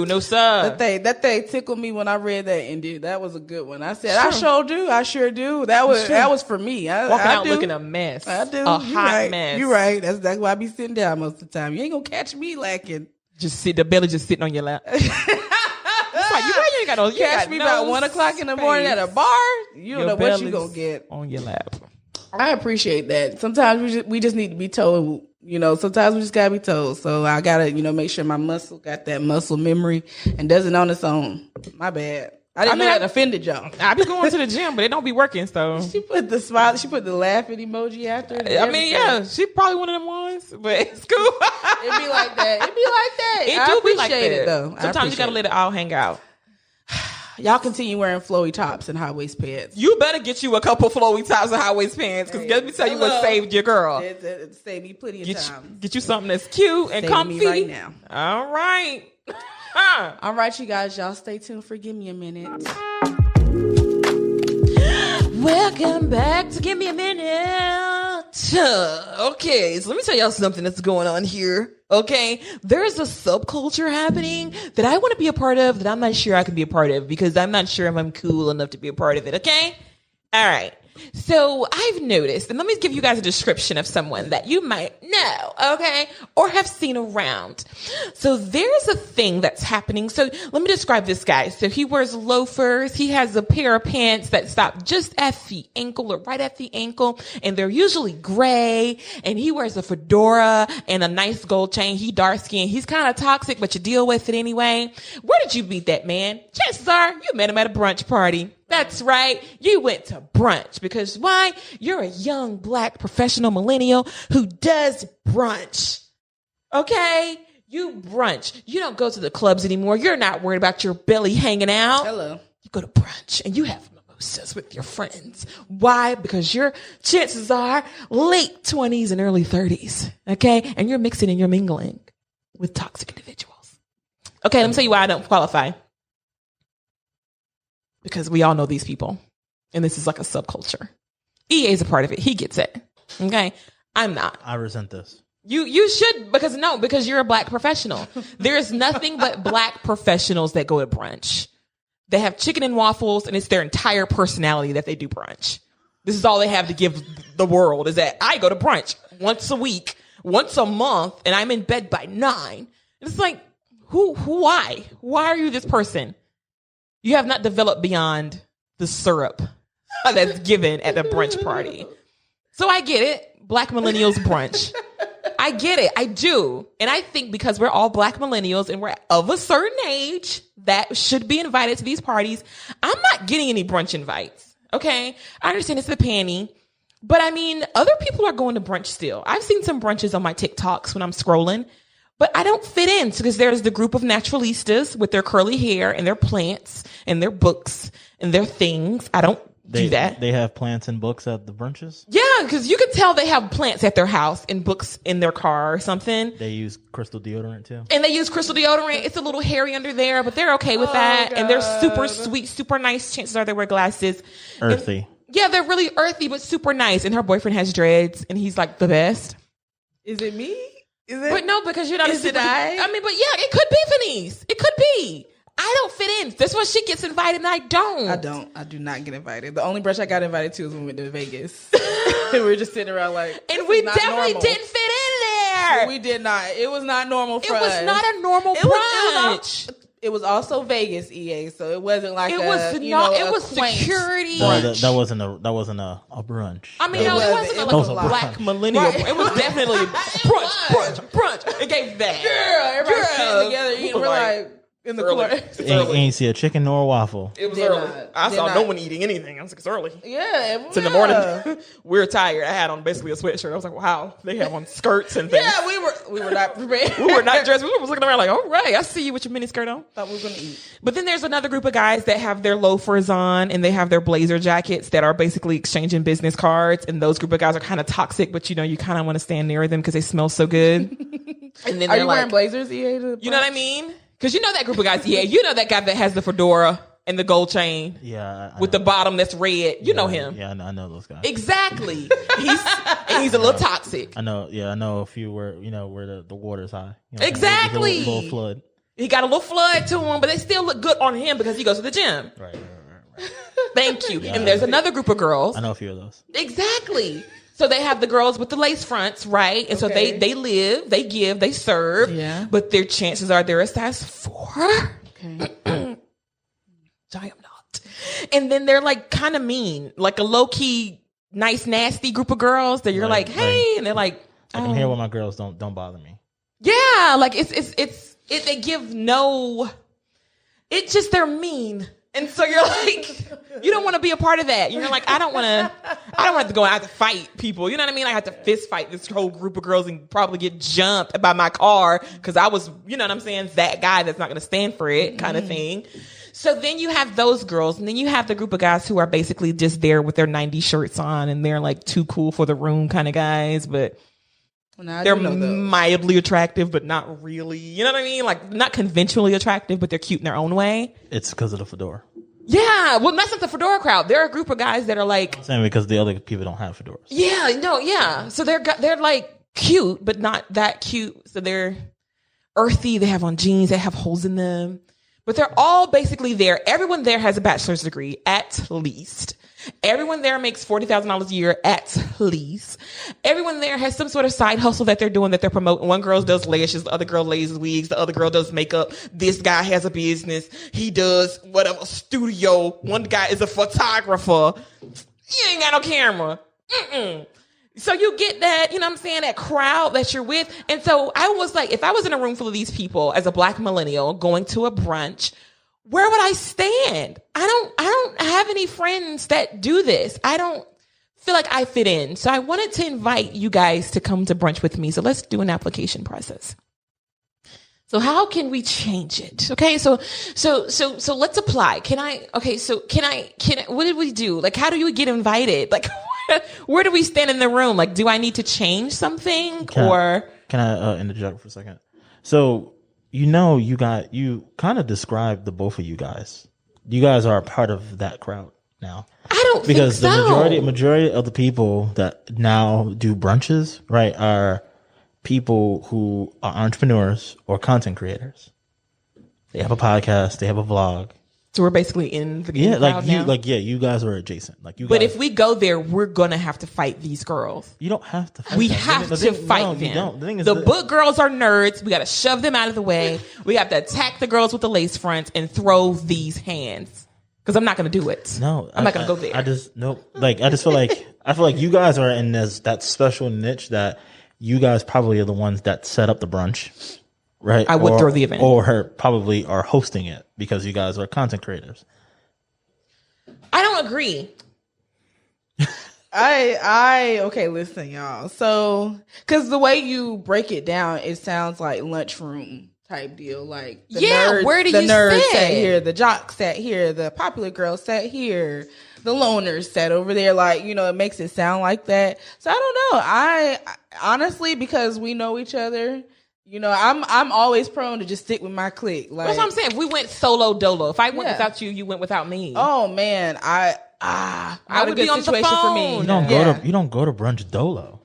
No sir. That thing tickled me when I read that, Indy. That was a good one. I said, I sure do. That was for me. Walking I out do. looking a mess. I do. A hot mess. You're right. That's why I be sitting down most of the time. You ain't gonna catch me lacking. The belly just sitting on your lap. Like, you ain't got no. You Catch got me no about 1 o'clock in the morning at a bar. You don't know what you gonna get on your lap. I appreciate that. Sometimes we just need to be told. Sometimes we just gotta be told. So I gotta, make sure my muscle got that muscle memory and does it on its own. My bad. I didn't know that offended y'all. I be going to the gym, but it don't be working. So she put the smile. She put the laughing emoji after it. I mean, yeah, she probably one of them ones, but it's cool. It be like that. It do be like that. It though. Sometimes you gotta let it all hang out. Y'all continue wearing flowy tops and high waist pants. You better get you a couple flowy tops and high waist pants, because let me tell you what saved your girl. It saved me plenty of time. Get you something that's cute and comfy me right now. All right. All right, you guys. Y'all stay tuned for Give Me a Minute. Welcome back to Give Me a Minute. Okay, so let me tell y'all something that's going on here. Okay, there's a subculture happening that I want to be a part of that I'm not sure I can be a part of because I'm not sure if I'm cool enough to be a part of it. Okay, all right. So I've noticed, and let me give you guys a description of someone that you might know, okay, or have seen around. So there's a thing that's happening. So let me describe this guy. So he wears loafers. He has a pair of pants that stop just at the ankle or right at the ankle, and they're usually gray. And he wears a fedora and a nice gold chain. He dark skinned. He's kind of toxic, but you deal with it anyway. Where did you meet that man? Chances are you met him at a brunch party. That's right. You went to brunch because why? You're a young black professional millennial who does brunch. Okay? You brunch. You don't go to the clubs anymore. You're not worried about your belly hanging out. Hello. You go to brunch and you have mimosas with your friends. Why? Because your chances are late 20s and early 30s. Okay? And you're mixing and you're mingling with toxic individuals. Okay, let me tell you why I don't qualify. Because we all know these people. And this is like a subculture. EA is a part of it. He gets it. Okay? I'm not. I resent this. You should, because you're a black professional. There's nothing but black professionals that go to brunch. They have chicken and waffles, and it's their entire personality that they do brunch. This is all they have to give the world, is that I go to brunch once a week, once a month, and I'm in bed by 9. It's like, why? Why are you this person? You have not developed beyond the syrup that's given at the brunch party. So I get it. Black millennials brunch. I get it. I do. And I think because we're all black millennials and we're of a certain age that should be invited to these parties, I'm not getting any brunch invites. Okay? I understand it's the panty. But I mean, other people are going to brunch still. I've seen some brunches on my TikToks when I'm scrolling. But I don't fit in because there's the group of naturalistas with their curly hair and their plants and their books and their things. I don't do that. They have plants and books at the brunches? Yeah, because you can tell they have plants at their house and books in their car or something. They use crystal deodorant too? And they use crystal deodorant. It's a little hairy under there, but they're okay with that. God. And they're super sweet, super nice. Chances are they wear glasses. Earthy. Yeah, they're really earthy, but super nice. And her boyfriend has dreads and he's like the best. Is it me? Is it? But no, because you're not. Is it I? I mean, but yeah, it could be Phanice. It could be. I don't fit in. That's why she gets invited and I don't. I do not get invited. The only brunch I got invited to was when we went to Vegas. We were just sitting around like, and we definitely didn't fit in there. We did not. It was not normal for us. It was not a normal brunch. It was also Vegas, EA, so it wasn't like it was security. That wasn't a brunch. I mean, it wasn't a black millennial. Right. It was definitely brunch. It gave that. Girl, everybody sitting together eating. We're like in the corner. Ain't see a chicken nor a waffle. It was early. I saw no one eating anything. I was like, it's early. Yeah, it's in the morning. We were tired. I had on basically a sweatshirt. I was like, wow, they have on skirts and things. Yeah, we were not prepared. We were not dressed. We were looking around like, all right, I see you with your mini skirt on. Thought we were gonna eat. But then there's another group of guys that have their loafers on and they have their blazer jackets that are basically exchanging business cards. And those group of guys are kind of toxic, but you kind of want to stand near them because they smell so good. And then are you wearing blazers, EA? You know what I mean? Because you know that group of guys, yeah. You know that guy that has the fedora and the gold chain. Yeah. With the bottom that's red. You know him. Yeah, I know those guys. Exactly. He's a little toxic. I know. Yeah, I know a few where the water's high. Exactly. A little flood. He got a little flood to him, but they still look good on him because he goes to the gym. Right. Thank you. Yeah, and there's another group of girls. I know a few of those. Exactly. So they have the girls with the lace fronts, right? And so they live, they give, they serve. Yeah. But their chances are they're a size 4. Okay. I am not. And then they're like kind of mean, like a low key, nice, nasty group of girls that you're like, hey, and they're like, I can hear when my girls don't bother me. Yeah, like they give no. It's just they're mean. And so you're like, you don't want to be a part of that. You're like, I don't want to go out to fight people. You know what I mean? I have to fist fight this whole group of girls and probably get jumped by my car because I was, you know what I'm saying, that guy that's not going to stand for it kind of thing. So then you have those girls, and then you have the group of guys who are basically just there with their 90s shirts on, and they're like too cool for the room kind of guys, but they're mildly attractive, but not really. You know what I mean? Like, not conventionally attractive, but they're cute in their own way. It's because of the fedora. Yeah, well, that's not the fedora crowd. They're a group of guys that are like... I'm saying because the other people don't have fedoras. Yeah, no, yeah. So they're like cute, but not that cute. So they're earthy. They have on jeans. They have holes in them. But they're all basically there. Everyone there has a bachelor's degree, at least. Everyone there makes $40,000 a year at least. Everyone there has some sort of side hustle that they're doing, that they're promoting. One girl does lashes, the other girl lays wigs, the other girl does makeup. This guy has a business. He does whatever, studio. One guy is a photographer. You ain't got no camera. Mm-mm. So you get that, you know what I'm saying, that crowd that you're with. And so I was like, if I was in a room full of these people as a Black millennial going to a brunch, where would I stand? I don't have any friends that do this. I don't feel like I fit in. So I wanted to invite you guys to come to brunch with me. So let's do an application process. So how can we change it? Okay. So let's apply. What did we do? Like, how do you get invited? Like, where do we stand in the room? Like, do I need to change something Can I interject for a second? So, you kind of described the both of you guys. You guys are a part of that crowd now. I don't because think so. the majority of the people that now do brunches, right, are people who are entrepreneurs or content creators. They have a podcast, they have a vlog. So we're basically in the crowd now? You guys are adjacent. But if we go there, we're gonna have to fight these girls. You don't have to fight We them. have to fight them. You don't. The thing is the book girls are nerds. We gotta shove them out of the way. We have to attack the girls with the lace fronts and throw these hands. Because I'm not gonna do it. No, I'm not gonna go there. I just feel like you guys are in that special niche that you guys probably are the ones that set up the brunch. Right. I would throw the event. Or probably are hosting it because you guys are content creators. I don't agree. Okay, listen, y'all. So, because the way you break it down, it sounds like lunchroom type deal. Like, where do the you nerds sit? sat here, the jocks sat here, the popular girls sat here, the loners sat over there. Like, it makes it sound like that. So I don't know. I honestly, because we know each other, I'm always prone to just stick with my clique. Like, that's what I'm saying. If we went solo dolo, if I went without you, you went without me. Oh man, I would be on the phone. For me. You don't go to brunch dolo.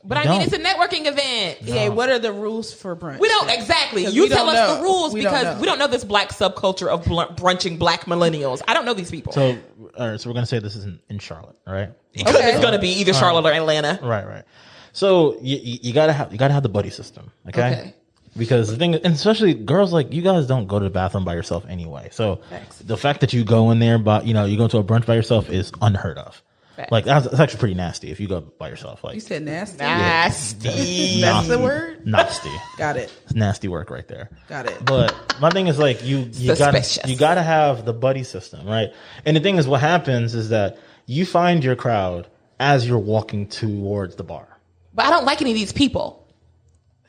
But I mean, it's a networking event. No. Yeah, what are the rules for brunch? We don't exactly. You tell us the rules because we don't know this Black subculture of brunching Black millennials. I don't know these people. So, all right. So we're gonna say this is in Charlotte, all right? Okay. It's gonna be either Charlotte or Atlanta. Right. So you gotta have the buddy system, okay? Because the thing, and especially girls, like, you guys don't go to the bathroom by yourself anyway. So the fact that you go in there, but you go to a brunch by yourself is unheard of. Like, that's actually pretty nasty if you go by yourself. Like, you said nasty. Nasty. That's the word. Nasty. Got it. It's nasty work right there. Got it. But my thing is, like, you gotta have the buddy system, right? And the thing is, what happens is that you find your crowd as you're walking towards the bar. But I don't like any of these people.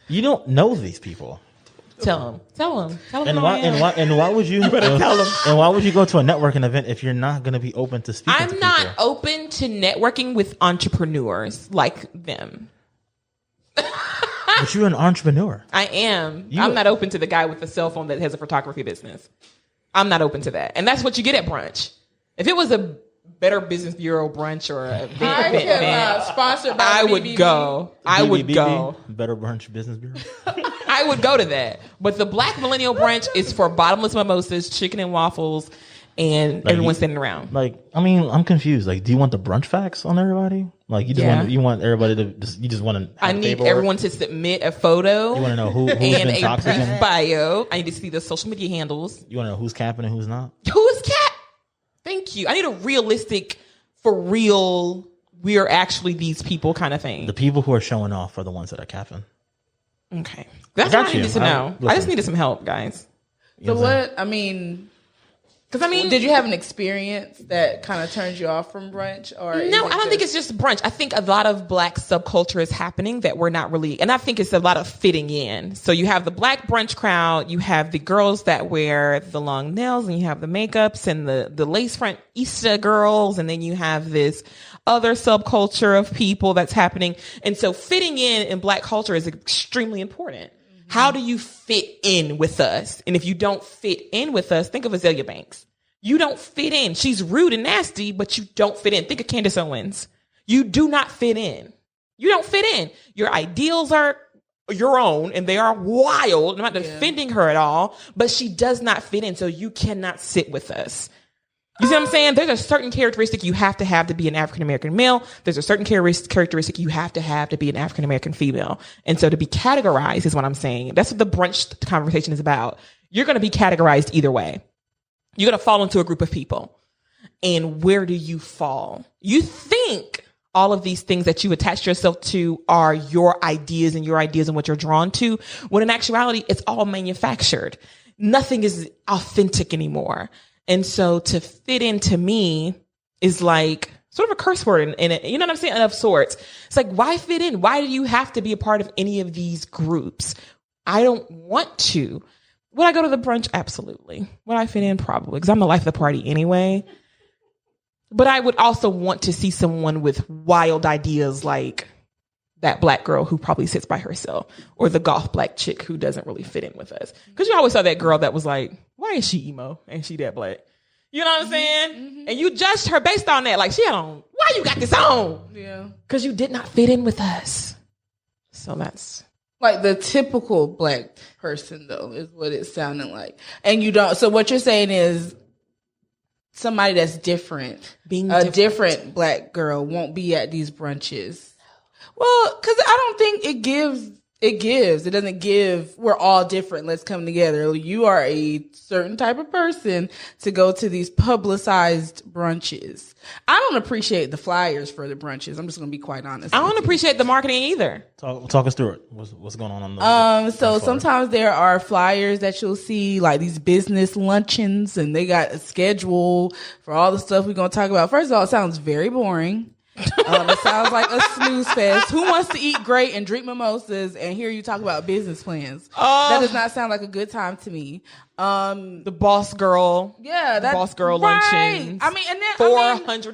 You don't know these people. Tell them. And why would you? better tell them. And why would you go to a networking event if you're not going to be open to speaking? I'm not open to networking with entrepreneurs like them. But you're an entrepreneur. I am. I'm not open to the guy with the cell phone that has a photography business. I'm not open to that. And that's what you get at brunch. If it was a Better Business Bureau brunch or an event, sponsored by I would go. I would go. Better Brunch Business Bureau. I would go to that. But the Black millennial brunch is for bottomless mimosas, chicken and waffles, and everyone sitting around. Like, I mean, I'm confused. Like, do you want the BrunchFax on everybody? Like, you want everybody to just want to. I need everyone to submit a photo. You want to know who's and been a toxic brief bio. I need to see the social media handles. You want to know who's capping and who's not? Who's cap? Thank you. I need a realistic, for real, we are actually these people kind of thing. The people who are showing off are the ones that are capping. Okay. That's what I needed to know. I just needed some help, guys. So did you have an experience that kind of turned you off from brunch? Or no, I don't think it's just brunch. I think a lot of Black subculture is happening that we're not really, and I think it's a lot of fitting in. So you have the Black brunch crowd, you have the girls that wear the long nails, and you have the makeups and the lace front Easter girls, and then you have this other subculture of people that's happening. And so fitting in Black culture is extremely important. How do you fit in with us? And if you don't fit in with us, think of Azalea Banks. You don't fit in. She's rude and nasty, but you don't fit in. Think of Candace Owens. You do not fit in. You don't fit in. Your ideals are your own and they are wild. I'm not defending her at all, but she does not fit in. So you cannot sit with us. You see what I'm saying? There's a certain characteristic you have to be an African-American male. There's a certain characteristic you have to be an African-American female. And so to be categorized is what I'm saying. That's what the brunch conversation is about. You're going to be categorized either way. You're going to fall into a group of people. And where do you fall? You think all of these things that you attach yourself to are your ideas and what you're drawn to, when in actuality, it's all manufactured. Nothing is authentic anymore. And so to fit into me is like sort of a curse word in it. You know what I'm saying? Of sorts. It's like, why fit in? Why do you have to be a part of any of these groups? I don't want to. Would I go to the brunch? Absolutely. Would I fit in? Probably. Because I'm the life of the party anyway. But I would also want to see someone with wild ideas like that black girl who probably sits by herself, or the goth black chick who doesn't really fit in with us. Because you always saw that girl that was like, why is she emo and she that black? You know what I'm saying? Mm-hmm. And you judged her based on that. Like, she had on, why you got this on? Yeah. Because you did not fit in with us. So that's... Like the typical black person, though, is what it sounded like. And you don't... So what you're saying is somebody that's different, different black girl won't be at these brunches. Well, because I don't think it gives. It doesn't give. We're all different. Let's come together. You are a certain type of person to go to these publicized brunches. I don't appreciate the flyers for the brunches. I'm just going to be quite honest. I don't appreciate the marketing either. Talk us through it. What's going on the So sometimes there are flyers that you'll see, like these business luncheons, and they got a schedule for all the stuff we're going to talk about. First of all, it sounds very boring. It sounds like a snooze fest. Who wants to eat great and drink mimosas and hear you talk about business plans? That does not sound like a good time to me. The boss girl. Yeah, that's boss girl right. luncheons. I mean, and then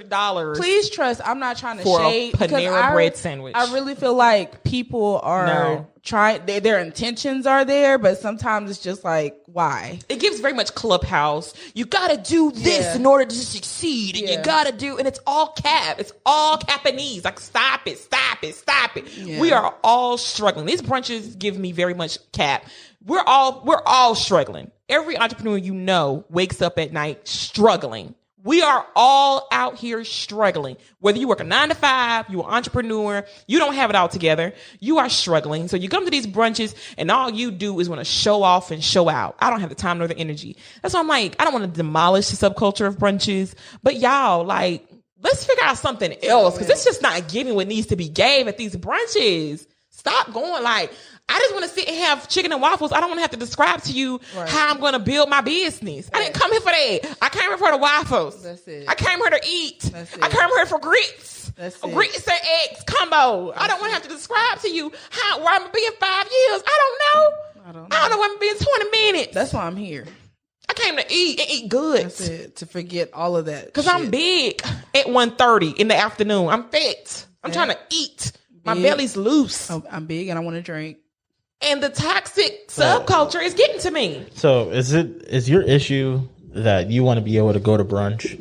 $400. Please trust. I'm not trying to for shade a Panera bread sandwich. I really feel like people are trying. Their intentions are there, but sometimes it's just like, why? It gives very much Clubhouse. You got to do this in order to succeed, and you got to do, and it's all cap. It's all Japanese. Like, stop it. Yeah. We are all struggling. These brunches give me very much cap. We're all struggling. Every entrepreneur you know wakes up at night struggling. We are all out here struggling. Whether you work a 9 to 5, you're an entrepreneur, you don't have it all together, you are struggling. So you come to these brunches and all you do is want to show off and show out. I don't have the time nor the energy. That's why I'm like, I don't want to demolish the subculture of brunches, but y'all, like, let's figure out something else, because it's just not giving what needs to be gave at these brunches. Stop going like, I just want to sit and have chicken and waffles. I don't want to have to describe to you how I'm going to build my business. I didn't come here for that. I came here for the waffles. That's it. I came here to eat. That's it. I came here for grits. That's it. Grits and eggs combo. I don't want to have to describe to you where I'm going to be in 5 years. I don't know where I'm going to be in 20 minutes. That's why I'm here. I came to eat and eat good. That's it. To forget all of that. Because I'm big at 1:30 in the afternoon. I'm fit. I'm trying to eat. My belly's loose. Oh, I'm big and I want to drink. And the toxic subculture is getting to me. So is your issue that you want to be able to go to brunch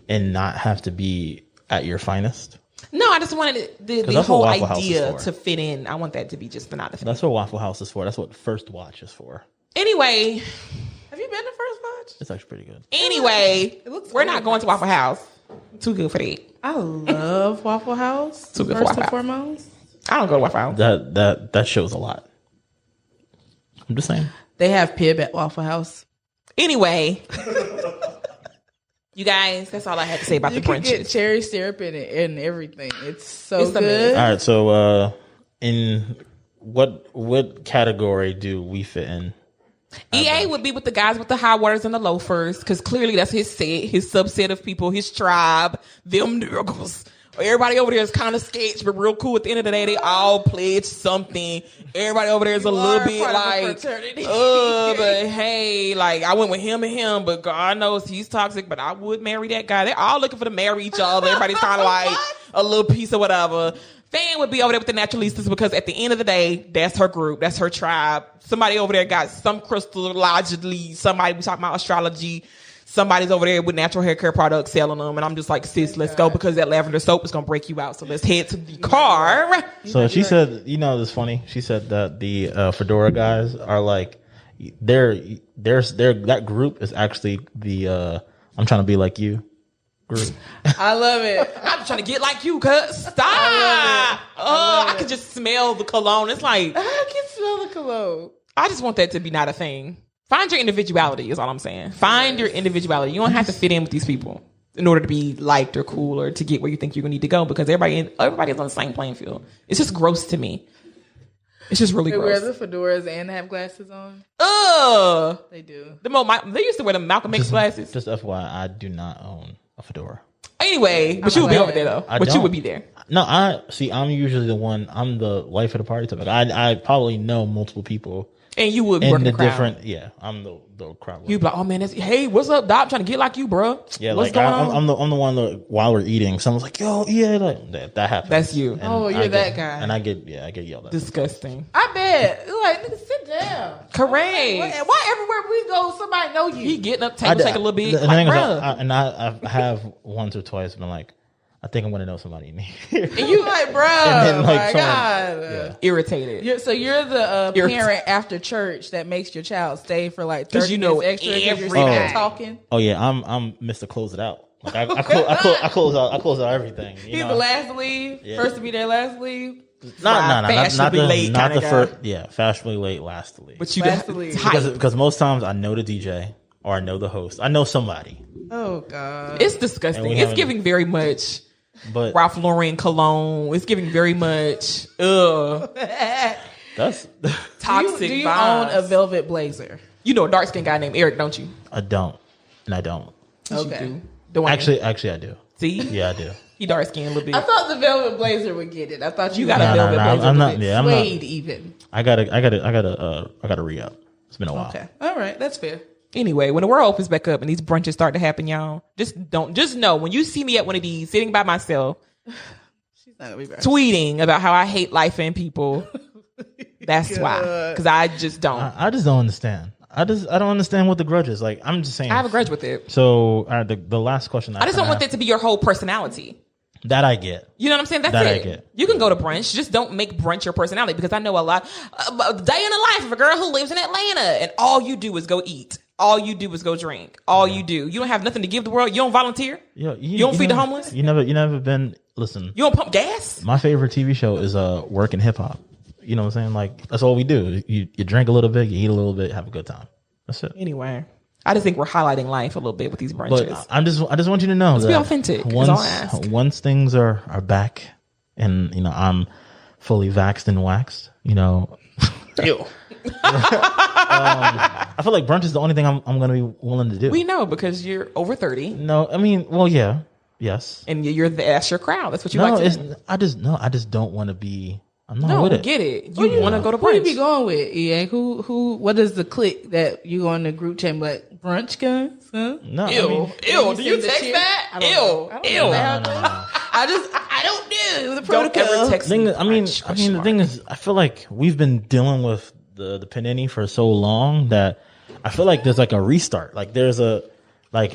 and not have to be at your finest? No, I just wanted the whole idea to fit in. I want that to be just not a thing. That's what Waffle House is for. That's what First Watch is for. Anyway. Have you been to First Watch? It's actually pretty good. Anyway, we're not going to Waffle House. Too good for that. I love Waffle House. Too good for Waffle House. Foremost. I don't go to Waffle House. That shows a lot. I'm just saying. They have Pib at Waffle House. Anyway. You guys, that's all I had to say about the brunches. You can get cherry syrup in it and everything. It's so good. All right, so in what category do we fit in? EA would be with the guys with the high waters and the loafers, because clearly that's his subset of people, his tribe, them niggas. Everybody over there is kind of sketch, but real cool. At the end of the day, they all pledge something. Everybody over there is a little bit like, but hey, like, I went with him and him, but God knows he's toxic, but I would marry that guy. They're all looking for to marry each other. Everybody's kind of like a little piece of whatever. Fan would be over there with the naturalistas, because at the end of the day, that's her group. That's her tribe. Somebody over there got some crystallogically, somebody we talking about astrology. Somebody's over there with natural hair care products selling them. And I'm just like, sis, let's go, because that lavender soap is going to break you out. So let's head to the car. So she said, it's funny. She said that the fedora guys are like, that group is actually the I'm trying to be like you. Group. I love it. I'm trying to get like you, cuz. Stop. I can just smell the cologne. It's like, I can smell the cologne. I just want that to be not a thing. Find your individuality is all I'm saying. Find your individuality. You don't have to fit in with these people in order to be liked or cool or to get where you think you're going to need to go, because everybody's on the same playing field. It's just gross to me. It's just really They gross. wear the fedoras and have glasses on. They do. They used to wear the Malcolm X glasses. Just FYI, I do not own a fedora. Anyway, but you would be over there though. You would be there. No, I'm usually the one. I'm the life of the party type. I probably know multiple people. And you would in work the crowd. different. Yeah, I'm the crowd. You'd be like, oh man, hey, what's up, Doc? I'm trying to get like you, bro. Yeah, what's like going on? I'm the one that while we're eating, someone's like, yo, yeah, like that happens. That's you. And You're that guy. And I get yelled at. Disgusting. I bet. Like, nigga, sit down. Correct. Why everywhere we go, somebody know you? He getting up, table shake a little bit. The Like, thing is, bruh. I have once or twice been like, I think I'm gonna know somebody in here. And you like, bro, And then, like, my someone- God. Yeah. Irritated. You're the Irritated. parent after church that makes your child stay for like 30 'Cause you know minutes extra because you're everything. sitting there talking. Oh yeah, I'm Mr. Close It Out. Like I close out everything. He's the last to leave, first to be there, last to leave. Not fashionably late not kinda the guy. first. Yeah, fashionably late, last to leave. But you Last to leave. Because most times I know the DJ or I know the host. I know somebody. Oh God, It's disgusting. And we It's haven't- giving very much But Ralph Lauren cologne. It's giving very much that's toxic do you vibes. own a velvet blazer? You know a dark skinned guy named Eric, don't you? I don't. Okay. Dwayne. Actually, I do. See? Yeah, I do. He dark skinned a little bit. I thought the velvet blazer would get it. I thought you got got a velvet blazer. I'm not. Yeah, I'm suede not. even. I gotta re-up. It's been a while. Okay, all right, that's fair. Anyway, when the world opens back up and these brunches start to happen, y'all, just know when you see me at one of these sitting by myself, She's not gonna be back. tweeting about how I hate life and people, that's why. Because I just don't. I just don't understand. I don't understand what the grudge is. Like, I'm just saying. I have a grudge with it. So the last question I just don't want that to be your whole personality. that I get. You know what I'm saying? That's That I it. get. You can go to brunch. Just don't make brunch your personality, because I know a lot. Day in the life of a girl who lives in Atlanta and all you do is go eat. All you do is go drink. All you do. You don't have nothing to give the world. You don't volunteer. Yo, You don't feed the homeless. You never been. Listen, You don't pump gas. my favorite TV show is work in hip hop. You know what I'm saying? Like, that's all we do. You drink a little bit, you eat a little bit, have a good time. That's it. Anyway, I just think we're highlighting life a little bit with these brunches. But I just want you to know that be authentic, is all I ask. Once things are back and I'm fully vaxxed and waxed, Ew. I feel like brunch is the only thing I'm going to be willing to do. We know, because you're over 30 No, I mean, well, yeah, yes. and that's your crowd. That's what you No, like to it's do. I just don't want to be. I'm not No, with it. get it. You want to go to Who you brunch. be going with, EA? What is the clique that you go in the group chat like brunch guys? Huh? No, I Ew. mean, Ew. Do you send the text shit? that? I don't know. Ew. I don't Ew. know. I don't do the Don't protocol. ever text thing me. is, the thing is, I feel like we've been dealing with the Panini for so long that I feel like there's like a restart. Like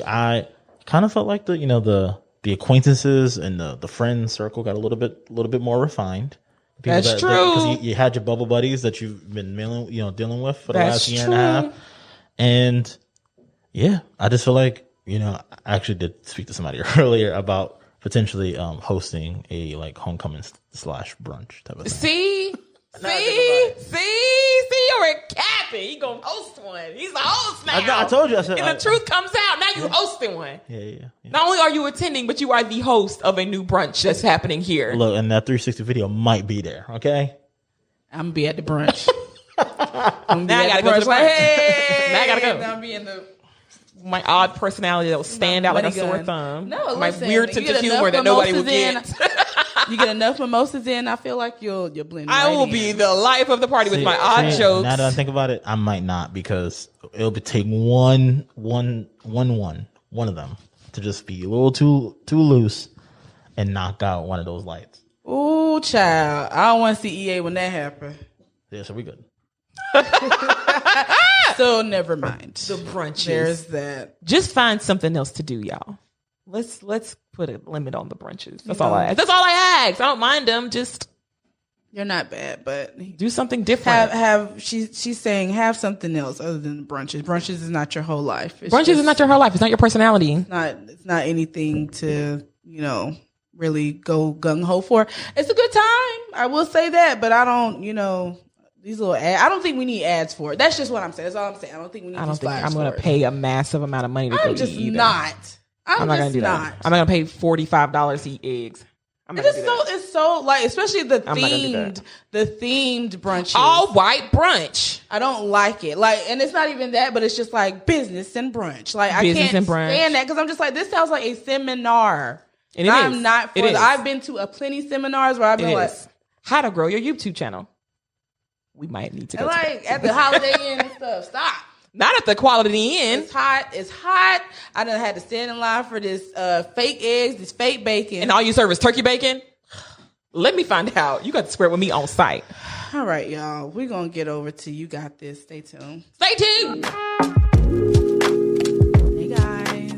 I kind of felt like the acquaintances and the friend circle got a little bit more refined. People That's true. Because you had your bubble buddies that you've been dealing with for the That's last year true. and a half. And yeah, I just feel like, I actually did speak to somebody earlier about potentially hosting a like homecoming / brunch type of thing. See, you're capping. He gonna host one. He's the host now. I told you. I said, and the truth comes out. Now you hosting one. Yeah. Not only are you attending, but you are the host of a new brunch that's happening here. Look, and that 360 video might be there. Okay. I'm gonna be at the brunch. Now I gotta go to the brunch. Hey, Now I gotta go. Now I'm be in the My odd personality that will stand out like a money sore gun. thumb. No, my listen, weird you sense get of humor enough that nobody will mimosas get. you get enough mimosas in, I feel like you'll blend. I right will in. be the life of the party with my odd jokes. Now that I think about it, I might not, because it'll be take one of them to just be a little too loose and knock out one of those lights. Ooh, child, I don't want to see EA when that happens. Yeah, so we good. So never mind. The brunches. There's that. Just find something else to do, y'all. Let's put a limit on the brunches. That's all I ask. That's all I ask. I don't mind them. Just You're not bad, but do something different. She's saying have something else other than brunches. Brunches is not your whole life. Brunches is not your whole life. It's not your personality. It's not anything to, really go gung ho for. It's a good time. I will say that, but I don't, these little ads. I don't think we need ads for it. That's just what I'm saying. That's all I'm saying. I don't think we need. I don't think I'm going to pay a massive amount of money to go eat either. I'm not going to do that. I'm not going to pay $45 to eat eggs. It's so like, especially the themed brunches. All white brunch. I don't like it. Like, and it's not even that, but it's just like business and brunch. Like, I can't stand that because I'm just like, this sounds like a seminar. And I'm not for that. I've been to plenty seminars where I've been like, how to grow your YouTube channel. We might need to go at the Holiday Inn and stuff. Stop. Not at the Quality Inn. It's hot. I done had to stand in line for this fake eggs, this fake bacon. And all you serve is turkey bacon? Let me find out. You got to square with me on site. All right, y'all. We're going to get over to You Got This. Stay tuned. Stay tuned. Hey, guys.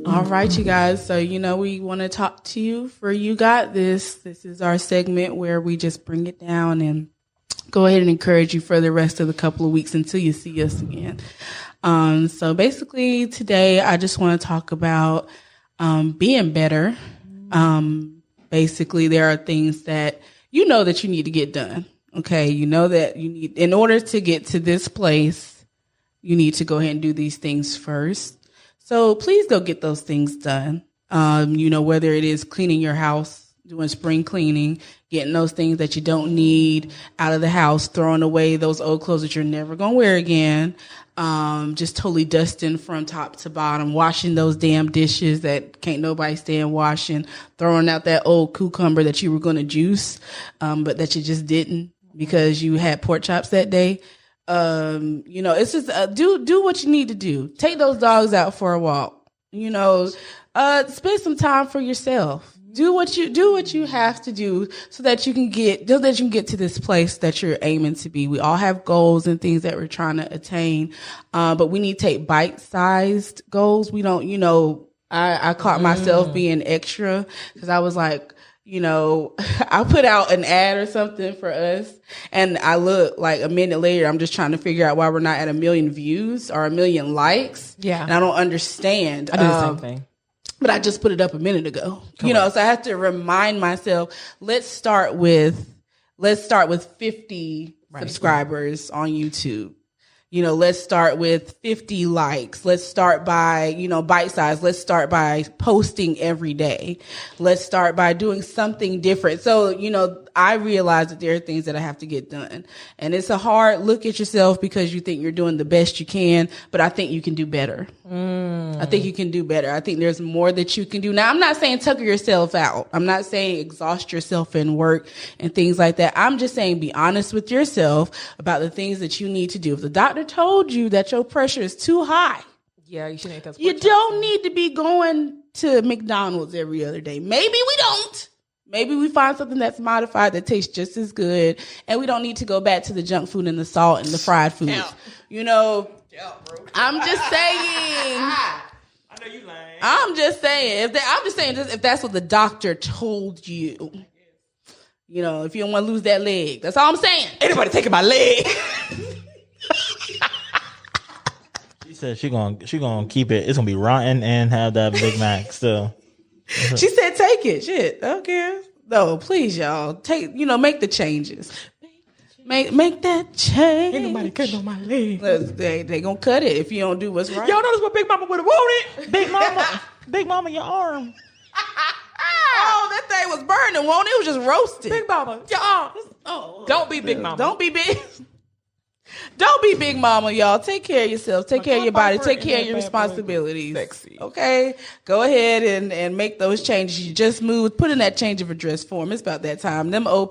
All right, you guys. So, we want to talk to you for You Got This. This is our segment where we just bring it down and go ahead and encourage you for the rest of the couple of weeks until you see us again. So basically today I just want to talk about being better. Basically there are things that that you need to get done. Okay. You know that you need, in order to get to this place, you need to go ahead and do these things first. So please go get those things done. Whether it is cleaning your house, doing spring cleaning, getting those things that you don't need out of the house, throwing away those old clothes that you're never going to wear again, just totally dusting from top to bottom, washing those damn dishes that can't nobody stand washing, throwing out that old cucumber that you were going to juice, but that you just didn't because you had pork chops that day. It's just do what you need to do. Take those dogs out for a walk. Spend some time for yourself. Do what you have to do so that you can get to this place that you're aiming to be. We all have goals and things that we're trying to attain. But we need to take bite-sized goals. We don't, I caught myself being extra because I was like, I put out an ad or something for us and I look like a minute later, I'm just trying to figure out why we're not at 1 million views or 1 million likes. Yeah. And I don't understand. I do the same thing. But I just put it up a minute ago, so I have to remind myself, let's start with 50 subscribers on YouTube. Let's start with 50 likes. Let's start by, bite size. Let's start by posting every day. Let's start by doing something different. So, I realize that there are things that I have to get done. And it's a hard look at yourself because you think you're doing the best you can, but I think you can do better. I think you can do better. I think there's more that you can do. Now, I'm not saying tucker yourself out. I'm not saying exhaust yourself in work and things like that. I'm just saying be honest with yourself about the things that you need to do. If the doctor told you that your pressure is too high, you shouldn't eat those. You don't need to be going to McDonald's every other day. Maybe we don't. Maybe we find something that's modified that tastes just as good, and we don't need to go back to the junk food and the salt and the fried foods. I'm just saying. I know you lying. I'm just saying. If that's what the doctor told you. If you don't want to lose that leg, that's all I'm saying. Anybody taking my leg? She said she gonna keep it. It's gonna be rotten and have that Big Mac still. She said, "Take it." Shit, I don't care. No, please, y'all, make the changes. Make that change. Ain't nobody cutting on my leg. They gonna cut it if you don't do what's right. Y'all notice what Big Mama would have wanted? Big Mama, your arm. Oh, that thing was burning, won't it? It was just roasted. Big Mama, your arm. Oh, don't be Big Mama. Don't be big. Don't be Big Mama, y'all. Take care of yourself. Take care of your body. Take care of your responsibilities. Sexy. Okay? Go ahead and make those changes. You just moved. Put in that change of address form. It's about that time. Them other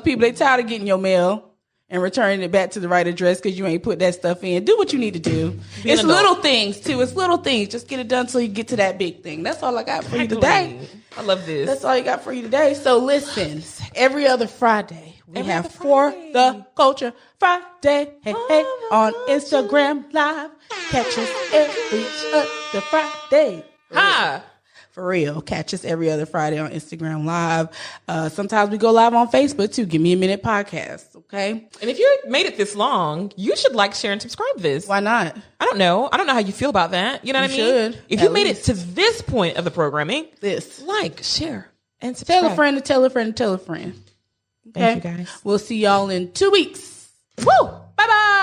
people, they tired of getting your mail and returning it back to the right address because you ain't put that stuff in. Do what you need to do. It's little things, too. It's little things. Just get it done so you get to that big thing. That's all I got for you today. I love this. That's all you got for you today. So listen, every other Friday, we have For the Culture Friday, hey, on Instagram Live. Catch us every other Friday. Hi. For real. Catch us every other Friday on Instagram Live. Sometimes we go live on Facebook too. Give me a minute podcast. Okay. And if you made it this long, you should like, share, and subscribe to this. Why not? I don't know how you feel about that. You know what I mean? Should, if you made it to this point of the programming, like, share, and subscribe. Tell a friend to tell a friend to tell a friend. Okay? Thank you, guys. We'll see y'all in 2 weeks. Woo! Bye-bye!